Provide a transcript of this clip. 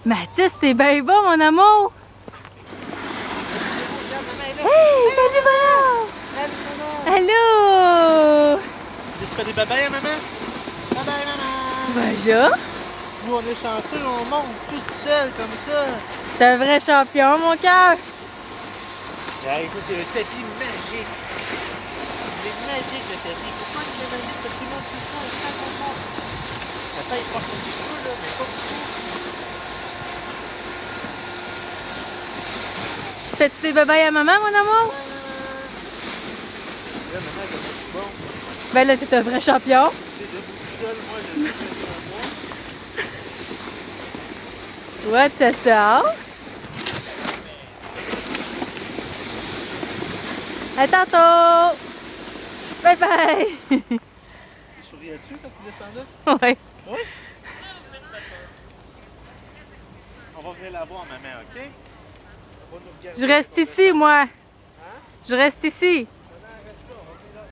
Mathis, t'es bien beau, mon amour! Hey, salut, maman! Allô! Tu fais des babayes à maman? Babayes, maman! Bonjour! Nous, on est chanceux, on monte toute seule comme ça. T'es un vrai champion, mon cœur! Hey, ça, c'est un tapis magique. Il est magique, le tapis. Pourquoi il est magique? Parce qu'il monte tout ça, quand on monte. Ça taille pas un petit peu, là, mais pas beaucoup. Fais-tu tes babayes à maman, mon amour? Là, maman, elle est tout bon. Ben là, t'es un vrai champion! Tu sais, debout tout seul, moi, je le fais sur moi. Ouais, tata! À tantôt! Bye bye! Tu souriais-tu quand tu descendais? Ouais. Oui? On va venir la voir, maman, OK? On va nous regarder. Je reste ici, moi! Je reste ici!